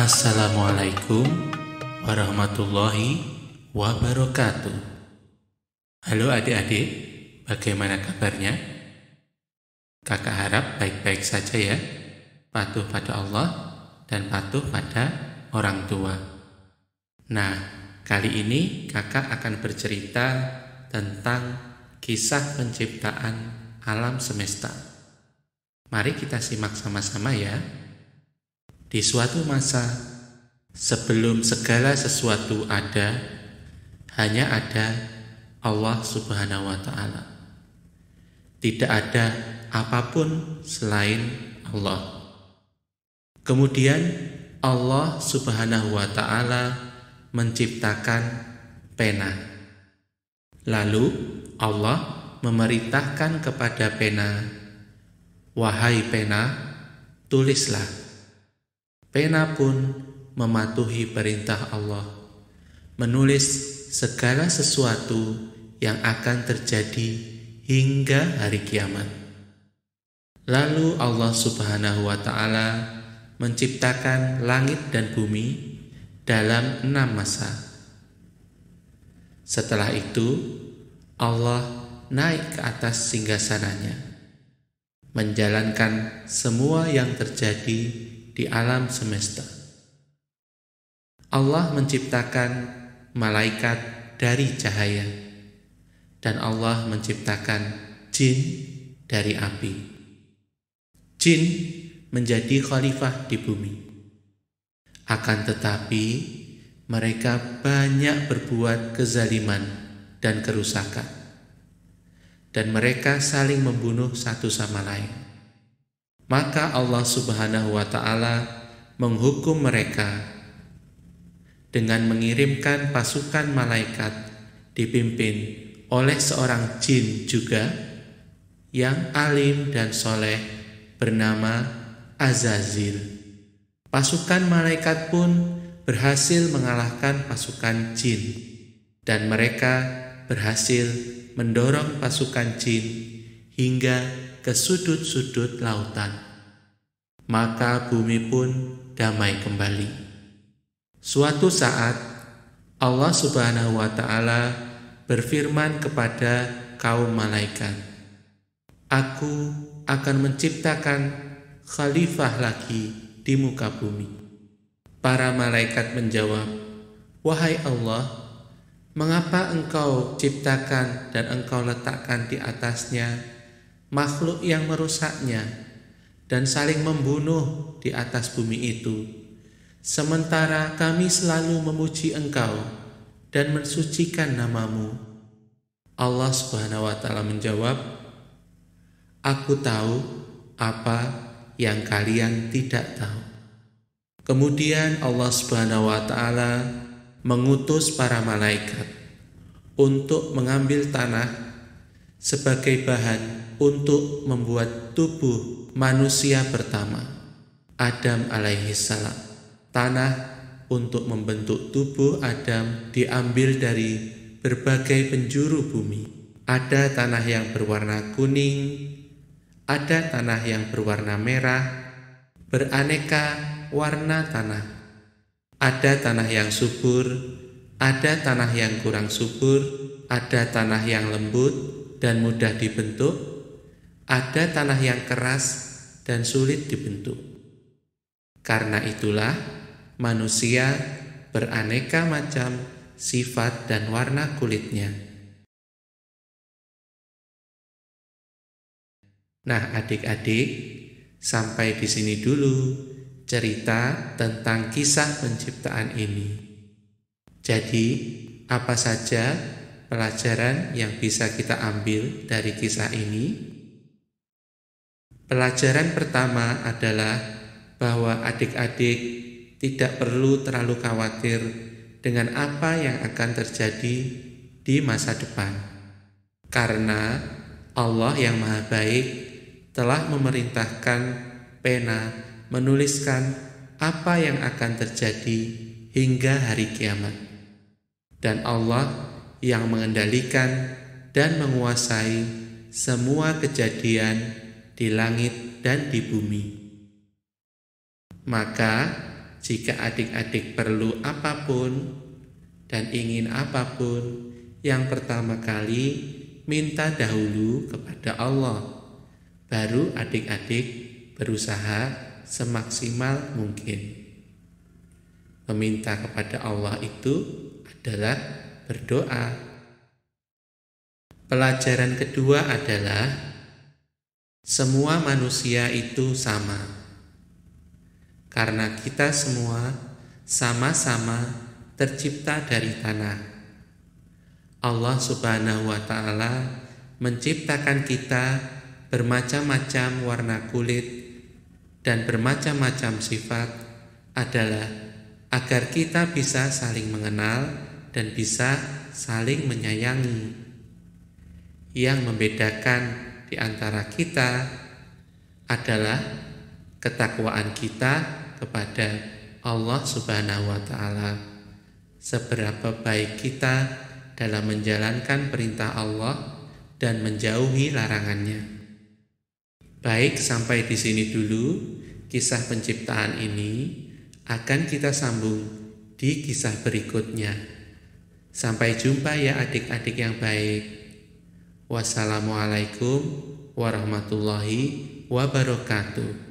Assalamualaikum warahmatullahi wabarakatuh. Halo adik-adik, bagaimana kabarnya? Kakak harap baik-baik saja ya, patuh pada Allah dan patuh pada orang tua. Nah, kali ini kakak akan bercerita tentang kisah penciptaan alam semesta. Mari kita simak sama-sama ya. Di suatu masa, sebelum segala sesuatu ada, hanya ada Allah Subhanahu wa Ta'ala. Tidak ada apapun selain Allah. Kemudian Allah Subhanahu wa Ta'ala menciptakan pena. Lalu Allah memerintahkan kepada pena, "Wahai pena, tulislah." Pena pun mematuhi perintah Allah, menulis segala sesuatu yang akan terjadi hingga hari kiamat. Lalu Allah Subhanahu wa Ta'ala menciptakan langit dan bumi dalam 6 masa. Setelah itu, Allah naik ke atas singgasananya, menjalankan semua yang terjadi di alam semesta. Allah menciptakan malaikat dari cahaya, dan Allah menciptakan jin dari api. Jin menjadi khalifah di bumi. Akan tetapi, mereka banyak berbuat kezaliman dan kerusakan, dan mereka saling membunuh satu sama lain. Maka Allah Subhanahu wa Ta'ala menghukum mereka dengan mengirimkan pasukan malaikat dipimpin oleh seorang jin juga yang alim dan soleh bernama Azazil. Pasukan malaikat pun berhasil mengalahkan pasukan jin, dan mereka berhasil mendorong pasukan jin hingga ke sudut-sudut lautan. Maka bumi pun damai kembali. Suatu saat Allah Subhanahu wa Ta'ala berfirman kepada kaum malaikat, "Aku akan menciptakan khalifah lagi di muka bumi." Para malaikat menjawab, "Wahai Allah, mengapa Engkau ciptakan dan Engkau letakkan di atasnya makhluk yang merusaknya dan saling membunuh di atas bumi itu, sementara kami selalu memuji Engkau dan mensucikan nama-Mu?" Allah Subhanahu wa Ta'ala menjawab, "Aku tahu apa yang kalian tidak tahu." Kemudian Allah Subhanahu wa Ta'ala mengutus para malaikat untuk mengambil tanah sebagai bahan untuk membuat tubuh manusia pertama, Adam alaihissalam. Tanah untuk membentuk tubuh Adam diambil dari berbagai penjuru bumi. Ada tanah yang berwarna kuning, ada tanah yang berwarna merah, beraneka warna tanah. Ada tanah yang subur, ada tanah yang kurang subur, ada tanah yang lembut dan mudah dibentuk, ada tanah yang keras dan sulit dibentuk. Karena itulah manusia beraneka macam sifat dan warna kulitnya. Nah, adik-adik, sampai di sini dulu cerita tentang kisah penciptaan ini. Jadi, apa saja pelajaran yang bisa kita ambil dari kisah ini? Pelajaran pertama adalah bahwa adik-adik tidak perlu terlalu khawatir dengan apa yang akan terjadi di masa depan, karena Allah yang Maha Baik telah memerintahkan pena menuliskan apa yang akan terjadi hingga hari kiamat, dan Allah yang mengendalikan dan menguasai semua kejadian di langit dan di bumi. Maka jika adik-adik perlu apapun dan ingin apapun, yang pertama kali minta dahulu kepada Allah. Baru adik-adik berusaha semaksimal mungkin. Meminta kepada Allah itu adalah berdoa. Pelajaran kedua adalah semua manusia itu sama. Karena kita semua sama-sama tercipta dari tanah. Allah Subhanahu wa Ta'ala menciptakan kita bermacam-macam warna kulit dan bermacam-macam sifat adalah agar kita bisa saling mengenal dan bisa saling menyayangi. Yang membedakan di antara kita adalah ketakwaan kita kepada Allah Subhanahu wa Ta'ala. Seberapa baik kita dalam menjalankan perintah Allah dan menjauhi larangannya. Baik, sampai di sini dulu kisah penciptaan ini. Akan kita sambung di kisah berikutnya. Sampai jumpa ya adik-adik yang baik. Wassalamualaikum warahmatullahi wabarakatuh.